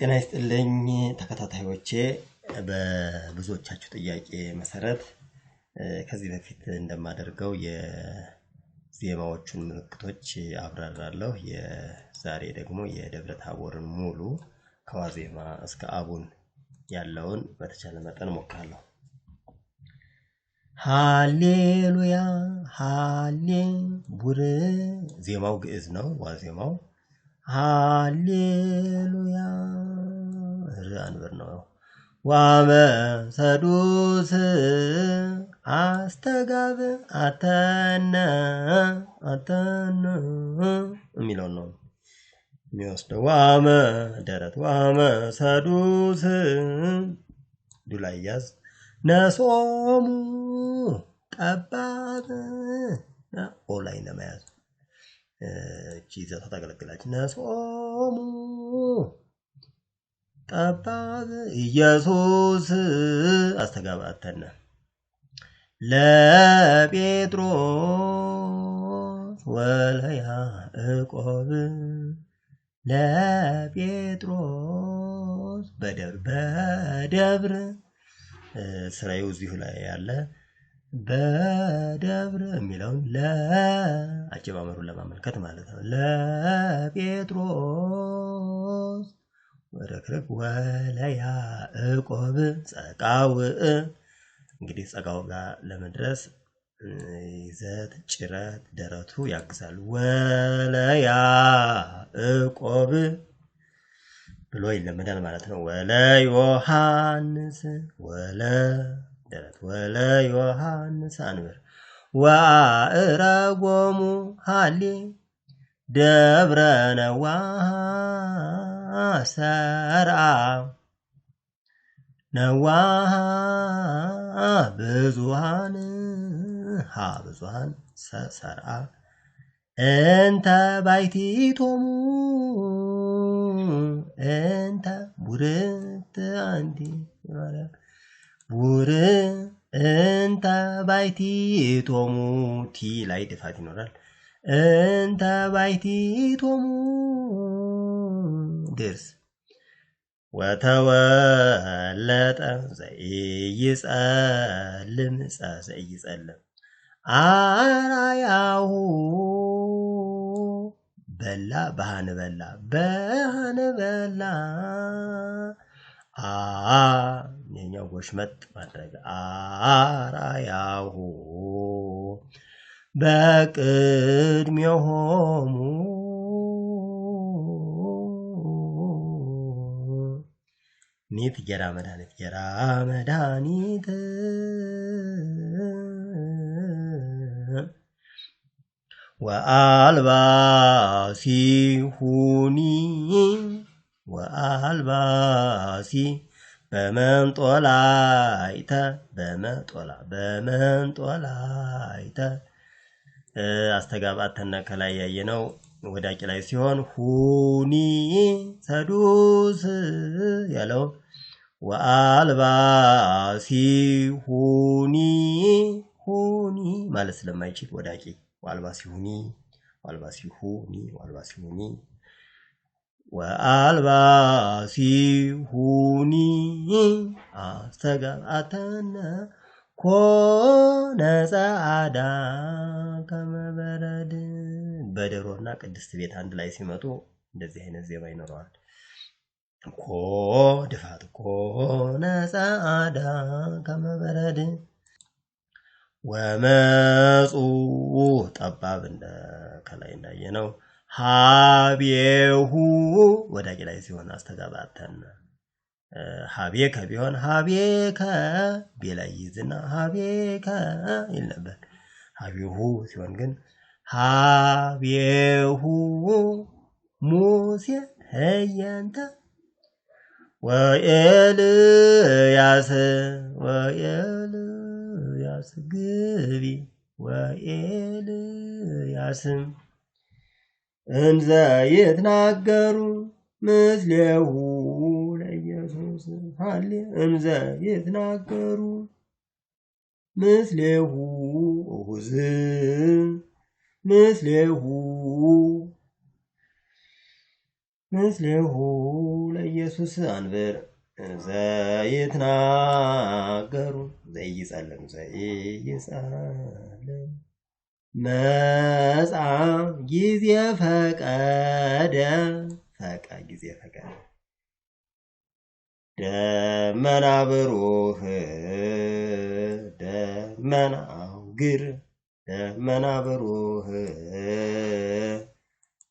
ጤና ይስጥልኝ ተከታታዮቼ በብዙዎቻችሁ ጥያቄ መሰረት ከዚህ በፊት እንደማደርገው የዜማዎቹን ምልክቶች አብራራለሁ። የዛሬ ደግሞ የደብረ ታቦርን ሙሉ ከዋዜማ እስከ አቡን ያለውን በተቻለ መጠን ሞክራለሁ። ሃሌሉያ ሃሌ ቡር ዜማው ግዕዝ ነው። ዋዜማው ሃሌሉያ አንበር ነው። ዋመ ሰዱስ አስተጋብ አተነ የሚለው ነው የሚወስደው። ዋመ ደረት ዋመ ሰዱስ ዱላይ ያዝ ነሶሙ ጠባብ ኦላይ ለመያዝ ጂዘታ ታገለግላች ነሶሙ ጠባብ ኢየሱስ አስተጋባተነ ለጴጥሮስ ወለያዕቆብ ለጴጥሮስ በደብር ስራዩ እዚሁ ላይ ያለ በደብር የሚለውን ለአጀማመሩን ለማመልከት ማለት ነው። ለጴጥሮስ ወረክረክ ወለያዕቆብ ጸቃው እንግዲህ ጸቃው ጋር ለመድረስ ይዘት ጭረት ደረቱ ያግዛል። ወለያዕቆብ ብሎ ይለመዳል ማለት ነው። ወለዮሐንስ ደረት ወለዮሐንስ አንበር ወአእረጎሙ ሃሌ ደብረ ነዋሃ ሰርአ ነዋሃ ብዙሃን ብዙሃን ሰርአ እንተ ባይቲቶሙ እንተ ቡርት አንቲ ቡር እንተ ባይቲቶሙ ቲ ላይ ድፋት ይኖራል። እንተ ባይቲቶሙ ድርስ ወተወለጠ ዘይጸልም ዘይጸልም አራያሁ በላ ባህን በላ የኛው ጎሽመጥ ማድረግ አራያሁ በቅድሜሆሙ ኒት ጀራ መድኃኒት ወአልባሲ በመንጦላይተ በመንጦላይተ አስተጋባተነ ከላይ ያየነው ወዳቂ ላይ ሲሆን ሁኒ ሰዱስ ያለው ወአልባሲ ሁኒ ማለት ስለማይችል ወዳቂ ወአልባሲ ሁኒ አስተጋባተነ ኮነ ጸዓዳ ከመበረድ በደሮና ቅድስት ቤት አንድ ላይ ሲመጡ እንደዚህ አይነት ዜማ ይኖረዋል። ኮ ድፋት ኮነ ጸዓዳ ከመበረድ ወመጹ ጠባብ እንደ ከላይ እንዳየነው ሀቤሁ ወዳቂ ላይ ሲሆን አስተጋባተነ ሀቤከ ቢሆን ሀቤከ ቤላይ ይዝና ሀቤከ ይል ነበር። ሀቤሁ ሲሆን ግን ሀቤሁ ሙሴ ህየንተ ወኤልያስ ግቢ ወኤልያስም እንዘ ይትናገሩ ምስሌሁ ለኢየሱስ ሃሌ እንዘ ይትናገሩ ምስሌሁ ኡዝ ምስሌሁ ምስሌሁ ለኢየሱስ አንብር ዘይትናገሩ ዘይጸልም ዘይጸልም መጻ ጊዜ ፈቀደ ጊዜ ፈቀደ ደመና ብሩህ ደመና አውግር ደመና ብሩህ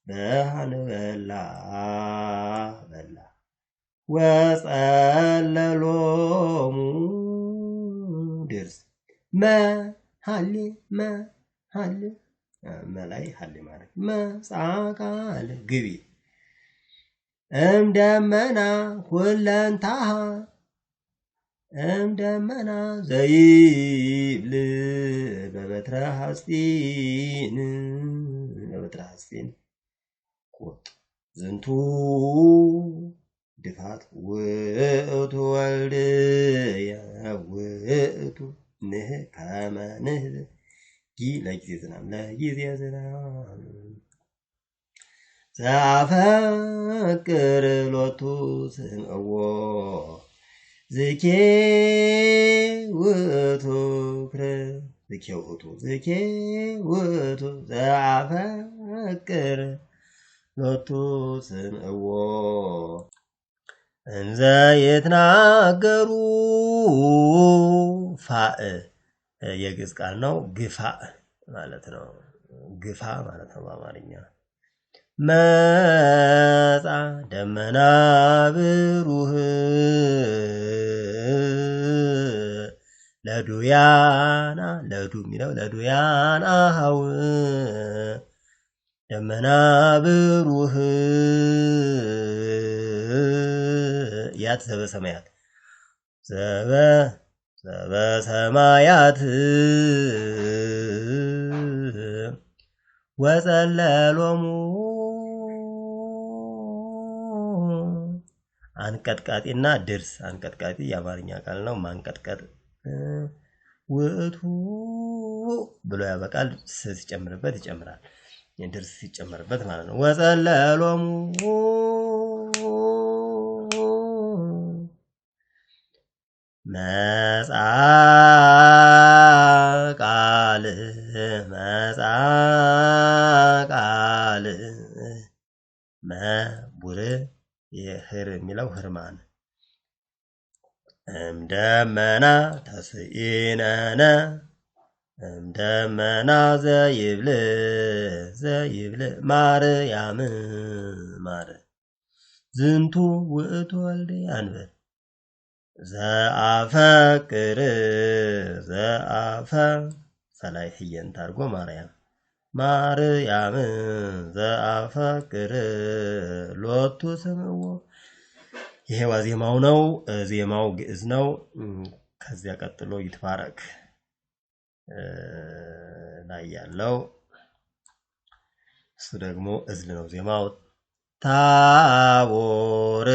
ብርሃን በላ ወጸለሎሙ ድርስ መሀሌ መላይ ሀሌ ማለት መጻቃል ግቢ እምደመና ሁለንታሃ እምደመና ዘይብል በበትረ ሐጺን ቁጥ ዝንቱ ድፋት ውእቱ ወልድ ውእቱ ንህ ከመ ንህ ለጊዜ ዝናም ለጊዜ ዝናም ዘአፈቅር ሎቱ ስምዕዎ ዝኬ ውእቱ ዝኬ ውእቱ ዘአፈቅር ሎቱ ስምዕዎ እንዘ ይትናገሩ ፋእ የግዕዝ ቃል ነው። ግፋእ ማለት ነው። ግፋ ማለት ነው በአማርኛ። መጻ ደመና ብሩህ ለዱያና ለዱ የሚለው ለዱያና ሀው ደመና ብሩህ ያት ዘበሰማያት ዘበሰማያት ወጸለሎሙ አንቀጥቃጢና ድርስ አንቀጥቃጢ የአማርኛ ቃል ነው። ማንቀጥቀጥ ውእቱ ብሎ ያበቃል። ሲጨምርበት ይጨምራል። ድርስ ሲጨምርበት ማለት ነው። ወጸለሎሙ መጻ ቃል መቡር የህር የሚለው ህርማን እምደመና ተስኢነነ እምደመና ዘይብል ማርያም ዝንቱ ውእቱ ወልድ አንብር ዘአፈቅር ሰላይ ህየን ታርጎ ማርያም ዘአፈቅር ሎቱ ስምዕዎ። ይሄ ዋዜማው ነው። ዜማው ግዕዝ ነው። ከዚያ ቀጥሎ ይትባረክ ላይ ያለው እሱ ደግሞ እዝል ነው። ዜማው ታቦር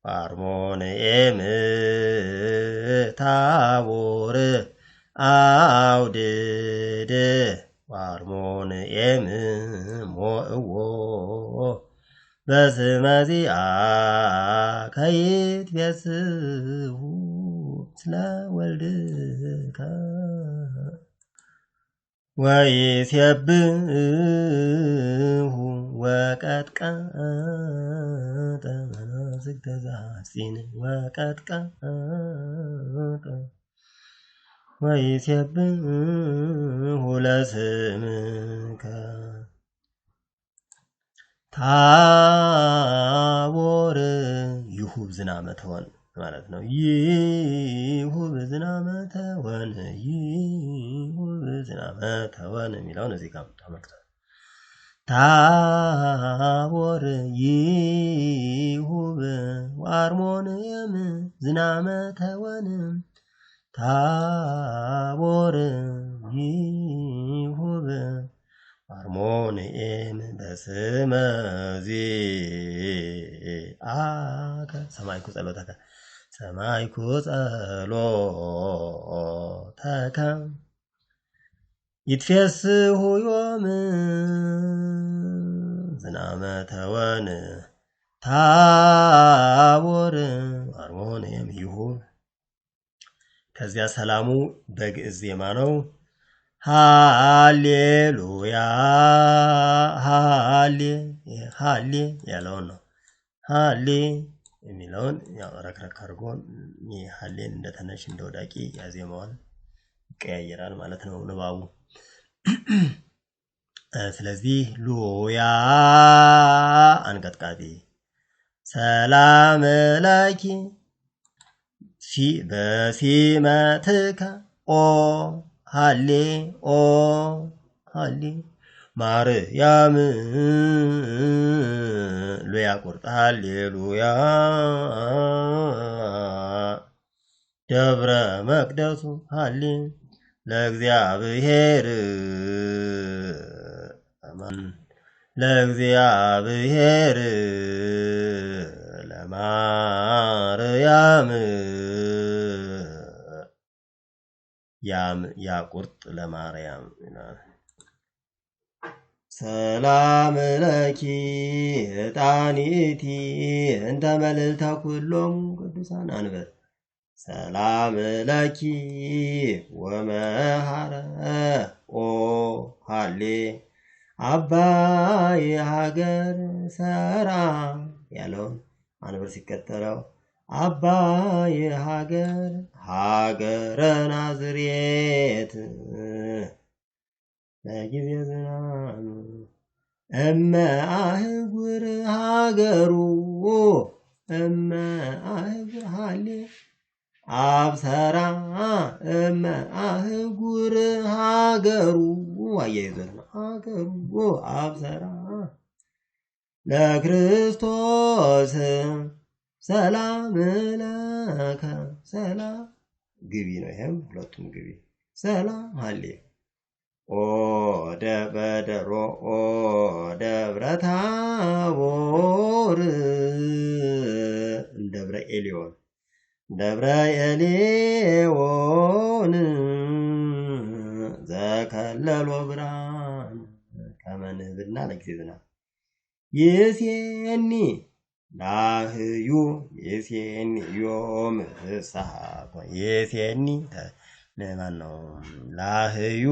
አርሞንኤም ታቦር አውድድ አርሞንኤም ሞእዎ በስመዚአ ከይትቤስሑ ስለ ወልድከ ወይሴብሑ ወቀጥቀጠ መናዝግተ ዘሐጺን ወቀጥቀጠ ወይሴብሑ ለስምከ ታቦር ይሁብ ዝናመ ተወን ማለት ነው። ይሁብ ዝናመ ተወን የሚለውን እዚህ ጋር ተመልክቷል። ታቦር ይሁብ ወአርሞንኤም ዝናመ ተወን ታቦር ይሁብ አርሞንኤም በስመ ዚአከ ሰማይኩ ጸሎተከ ይትፌስሑ ዮም ዝናመ ተወን ታቦር አርሞንየም ይሁን። ከዚያ ሰላሙ በግዕዝ ዜማ ነው። ሃሌሉያ ሃሌ ያለውን ነው። ሃሌ የሚለውን ያው ረክረክ አድርጎ ሃሌን እንደተነሽ እንደወዳቂ ያዜማዋል ይቀያየራል ማለት ነው ንባቡ። ስለዚህ ሉያ አንቀጥቃጤ ሰላም ለኪ በሲመትከ ኦ ሃሌ ማርያም ሉያ ቁርጥ ሃሌሉያ ደብረ መቅደሱ ሃሌ ለእግዚአብሔር ለማርያም ያቁርጥ ለማርያም ሰላም ለኪ ዕጣኒቲ እንተ መልዕልተ ኩሎሙ ቅዱሳን አንበር ሰላም ለኪ ወመሃረ ኦ ሃሌ አባይ ሀገር ሰራ ያለውን አንበር ሲከተለው አባይ ሀገረ ናዝሬት ለጊዜ ዝናም እመ አህጉር ሀገሩ እመ አህጉር ሃሌ አብሰራ እመ አህጉር ሀገሩ አያይዞት ነው። ሀገሩ አብሰራ ለክርስቶስ ሰላም ለከ ሰላም ግቢ ነው። ይሄም ሁለቱም ግቢ ሰላም ሃሌ ኦ ደበደሮ ኦ ደብረ ታቦር ደብረ ኤሊዮን ዘከለሎ ብርሃን ከመንህብና ለጊዜ ዝናብ ይሴኒ ላህዩ ይሴኒ ዮም ፍስሐ ይሴኒ ለማን ነው? ላህዩ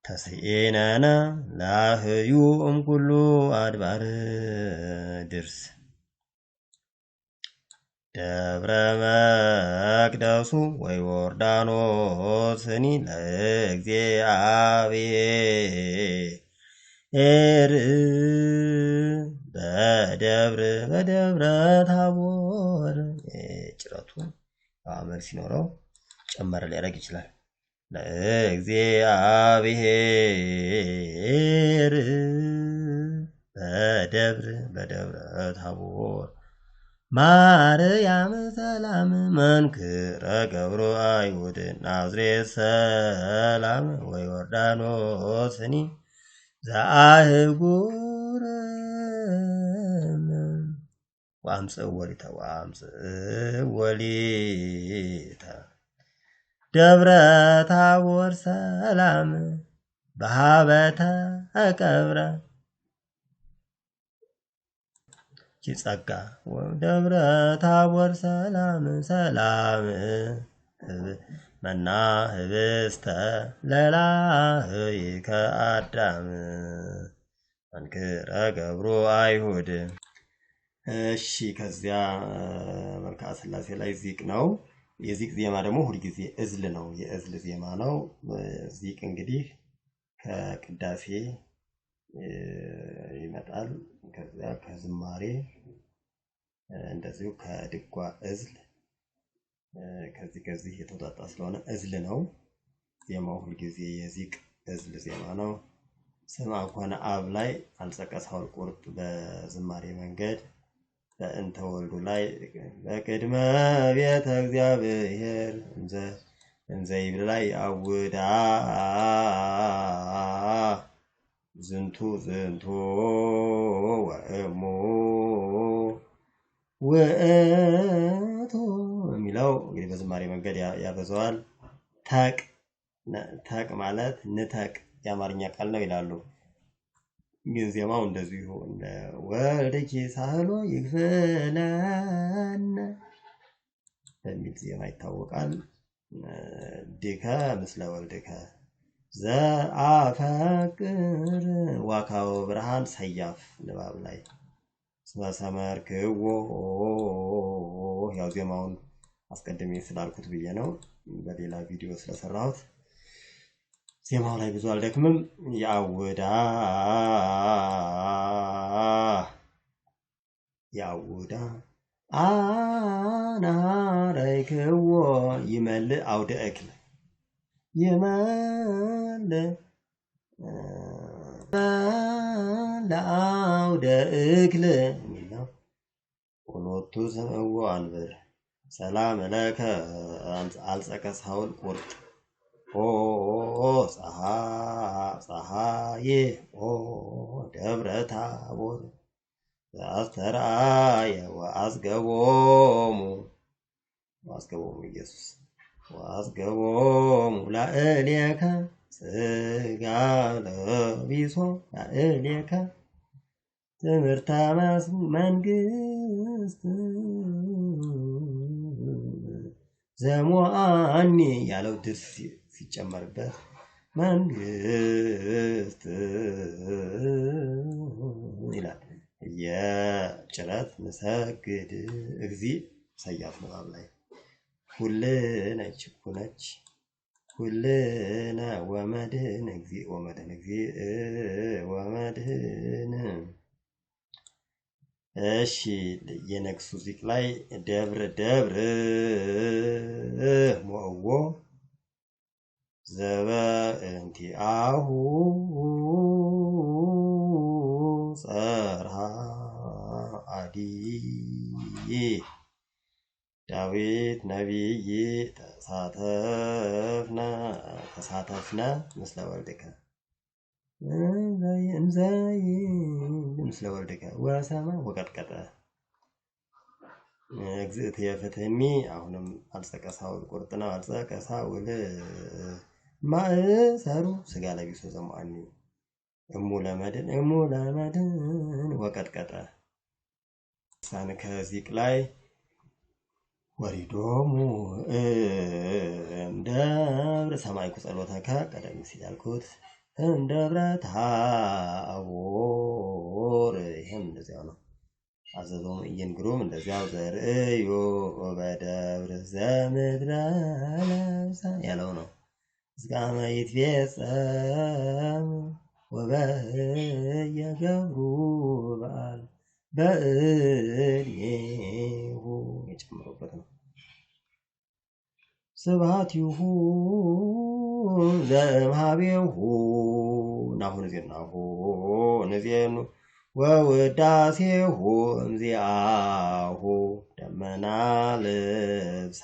ተስኤነነ ላህዩ እምኩሉ አድባር ድርስ ደብረ መቅደሱ ወይ ዮርዳኖስኒ ለእግዚአብሔር በደብረ ታቦር ጭረቱ አመል ሲኖረው ጨመረ ሊያደርግ ይችላል። ለእግዚአብሔር በደብረ ታቦር ማርያም ሰላም መንክረ ገብሮ አይሁድ ናዝሬት ሰላም ወዮርዳኖስኒ ዘአህጉር ወአምጽእ ወሊተ ደብረ ታቦር ሰላም በሀበተ ቀብረ ጸጋ ደብረ ታቦር ሰላም መና ህብስተ ለላህይ ከአዳም መንክረ ገብሮ አይሁድ። እሺ ከዚያ መልክዓ ሥላሴ ላይ ዚቅ ነው። የዚቅ ዜማ ደግሞ ሁልጊዜ እዝል ነው። የእዝል ዜማ ነው። ዚቅ እንግዲህ ከቅዳሴ ይመጣል። ከዚያ ከዝማሬ እንደዚሁ ከድጓ እዝል ከዚህ የተወጣጣ ስለሆነ እዝል ነው። ዜማው ሁልጊዜ የዚቅ እዝል ዜማ ነው። ስማ ኮነ አብ ላይ አልጸቀሳው ቁርጥ በዝማሬ መንገድ በእንተ ወልዱ ላይ በቅድመ ቤተ እግዚአብሔር እንዘ ይብል ላይ አውዳ ዝንቱ ወእሙ ውእቱ የሚለው እንግዲህ በዝማሬ መንገድ ያበዛዋል። ተቅ ማለት ንተቅ የአማርኛ ቃል ነው ይላሉ። ግን ዜማው እንደዚሁ እንደ ወልድኪ ሳህሎ ይክፈለን በሚል ዜማ ይታወቃል። ዲከ ምስለ ወልድከ ዘአፈቅር ዋካው ብርሃን ሰያፍ ንባብ ላይ ስመሰመርክዎ ያው ዜማውን አስቀድሜ ስላልኩት ብዬ ነው በሌላ ቪዲዮ ስለሰራሁት ዜማው ላይ ብዙ አልደክምም። ያውዳ አናረይክዎ ይመልእ አውደ እክል ይመልእ ለአውደ እክል የሚለው ቁሎቱ ስምዕዎ አንብር ሰላም ለከ አልጸቀ ሳውል ቁርጥ ፀሐዬ ደብረ ታቦር ዘአስተርአየ ወአስገቦሙ ኢየሱስ ወአስገቦሙ ላዕሌከ ሥጋ ለቢሶ ላዕሌከ ትምህርተ መንግሥት ዘሞአኒ ያለው ድርስ ሲጨመርበት መንግሥት ይላል። የጭረት ንሰግድ እግዚእ ሰያፍ ንባብ ላይ ሁልነ ችኩነች ሁልነ ወመድህን እግዚእ ወመድህን እግዚእ ወመድህን። እሺ የነግሱ ዚቅ ላይ ደብር ሞእዎ ዘበእንቲአሁ ጸርሃ አዲ ዳዊት ነቢይ ተሳተፍነ ምስለ ወልድከ ምስለ ወልድከ ወሰማ ወቀጥቀጠ እግዝእት የፍትህኒ አሁንም አልጸቀ ሳውል ቁርጥ ነው። አልጸቀ ሳውል ማእሰሩ ስጋ ለቢሶ ዘሞአኒ እሙ ለመድን ወቀጥቀጠ። ሳን ከዚቅ ላይ ወሪዶሙ እምደብረ ሰማይኩ ጸሎተከ ቀደም ሲል ያልኩት እምደብረ ታቦር ይሄም እንደዚያው ነው። አዘዞም እየንግሩም እንደዚያው ዘርእዮ በደብረ ዘምድረ ለብሳ ያለው ነው። ምስጋና ይትፌጸም ወበየገብሩ በዓል በእልየሁ የጨምሮበት ነው። ስብሐቲሁ ዘእምኀቤሁ ናሁ ነዜኑ ወውዳሴሁ እምዚአሁ ደመና ልብሳ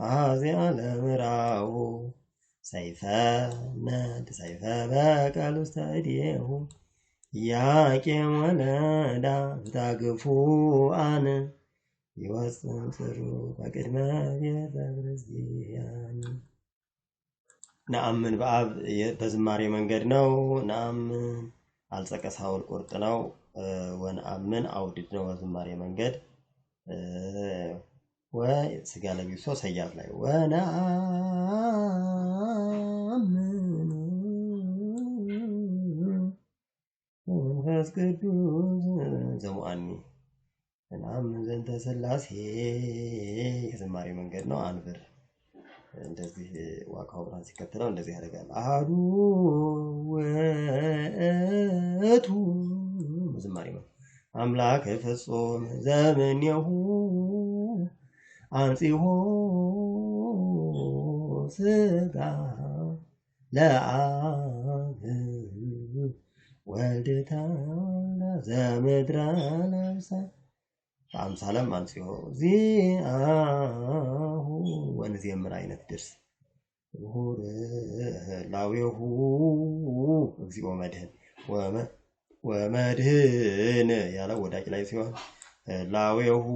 አዚያ ለምራሁ ሰይፈ በቀል ውስተ እዴሁ ያቄም ወለዳ ብታግፉአን ይወፅም ጽሩ በቅድመ ቤተ ክርስቲያን። ነአምን በአብ በዝማሬ መንገድ ነው። ነአምን አልጸቀ ሳውል ቁርጥ ነው። ወነአምን አውድድ ነው በዝማሬ መንገድ። ወይ ስጋ ለቢሶ ሰያፍ ላይ ወነአምን መንፈስ ቅዱስ ዘሞአኒ ነአምን ዘንተ ሥላሴ የዝማሬ መንገድ ነው። አንብር እንደዚህ ዋካው ብርሃን ሲከተለው እንደዚህ ያደርጋል። አሐዱ ውእቱ ዝማሬ ነው። አምላክ ፍጹም ዘምኔሁ አንጺሆ ሥጋ ለአብ ወልድ ዘምድረ ለብሳ በአምሳለም አንጽዮ ዚአሁ ወንዜምር አይነት ድርስ ላዌሁ እግዚኦ መድህን ወመድህን ያለው ወዳጅ ላይ ሲሆን ላዌሁ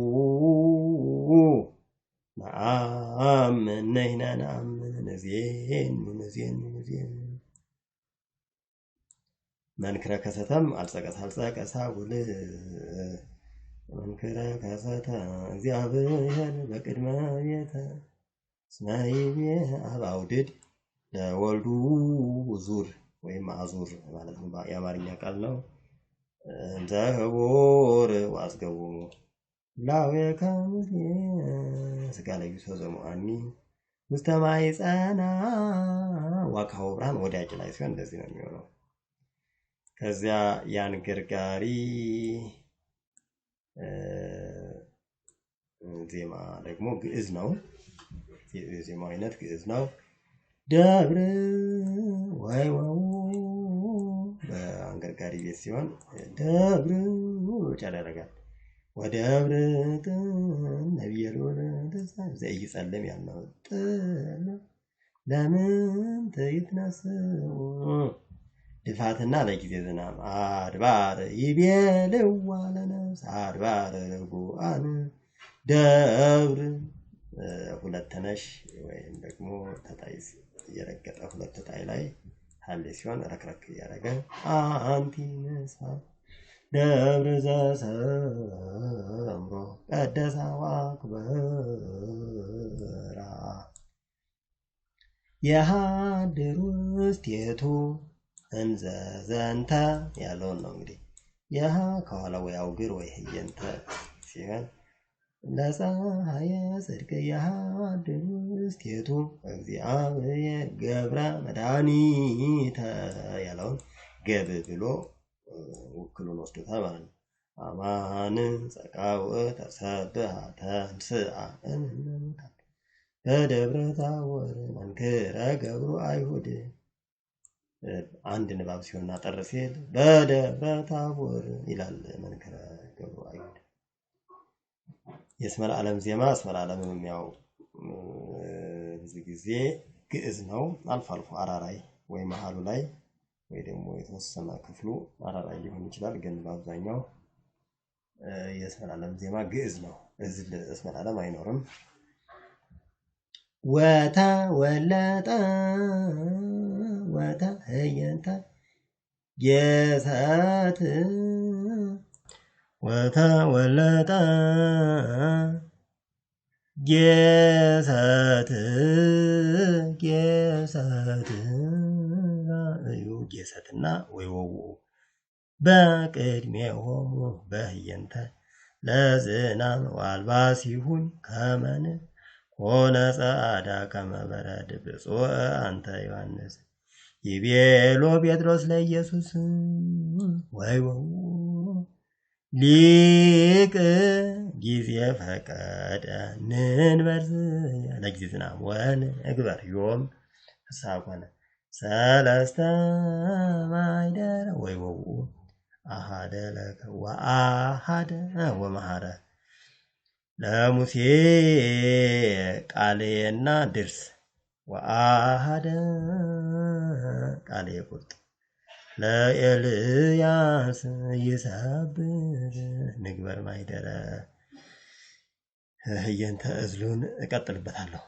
ነአምን ነህና ነአምን ነዜን መንክረ ከሰተም አልጸቀሳ ጉልህ መንክረ ከሰተ እግዚአብሔር በቅድመ ቤተ ስናይቤ አባውድድ ለወልዱ ዙር ወይም አዙር ማለት ነው። የአማርኛ ቃል ነው። እንዘህቦር ዋስገቡ ላዌከ ስጋ ለቢሶ ዘሙአኒ ሙስተማይ ጸና ዋካው ብርሃን ወዳጅ ላይ ሲሆን እንደዚህ ነው የሚሆነው። ከዚያ ያን ገርጋሪ ዜማ ደግሞ ግዕዝ ነው። የዜማው አይነት ግዕዝ ነው። ደብረ ወይ ወው በአንገርጋሪ ቤት ሲሆን ደብረ ጫላ ያደርጋል። ወደብረ ነብየ ልዑል ዘይጸልም ያልነው ለምን ተይትነስው ድፋትና ለጊዜ ዝናብ አድባር ይቤልዋ ለነፍስ አድባር ርጉአን ደብር ሁለት ተነሽ ወይም ደግሞ ተጣይ እየረገጠ ሁለት ተጣይ ላይ ሀሌ ሲሆን ረክረክ እያደረገ አንቲ ነሳ ደብረ ዘሰምሮ ቀደሳ ዋክበራ የሃድር ውስቴቱ እንዘ ዘንተ ያለውን ነው። እንግዲህ የሃ ከኋላ ወይ አውግር ወይ ህየንተ ሲሆን ለፀሐየ ጽድቅ የሃድር ውስቴቱ እግዚአብሔር ገብረ መድኃኒተ ያለውን ገብ ብሎ ውክሉን ወስዶታል ማለት ነው። አማን ጸቃው ተሰብሐ ተንስአ እምነሙታን በደብረ ታቦር መንክረ ገብሩ አይሁድ አንድ ንባብ ሲሆን አጠር ሲል በደብረ ታቦር ይላል መንክረ ገብሩ አይሁድ። የእስመ ለዓለም ዜማ እስመ ለዓለም ያው ብዙ ጊዜ ግዕዝ ነው። አልፎ አልፎ አራራይ ወይ መሃሉ ላይ ወይ ደግሞ የተወሰነ ክፍሉ አራራይ ሊሆን ይችላል። ግን በአብዛኛው የእስመ ለዓለም ዜማ ግዕዝ ነው። እዚህ እስመ ለዓለም አይኖርም። ወታ ወለጠ ወታ ህየንተ ጌሰት ወታ ወለጠ ጌሰት ጌሰትና ወይ ወው በቅድሜሆሙ በህየንተ ለዝናም ዋልባ ሲሁን ከመን ሆነ ጸዓዳ ከመበረድ ብፁዕ አንተ ዮሐንስ ይቤሎ ጴጥሮስ ለኢየሱስ ወይ ወው ሊቅ ጊዜ ፈቀደ ንንበርዝ ለጊዜ ዝናብ ወንእግበር ዮም ፍስሐ ሰለስተ ማይደረ ወይ ወው አሃደ ለከ ወአሃደ ወመሃረ ለሙሴ ቃሌና ድርስ ወአሃደ ቃሌ ቁርጥ ለኤልያስ ይሰብር ንግበር ማይደረ ህየንተ እዝሉን እቀጥልበታለሁ።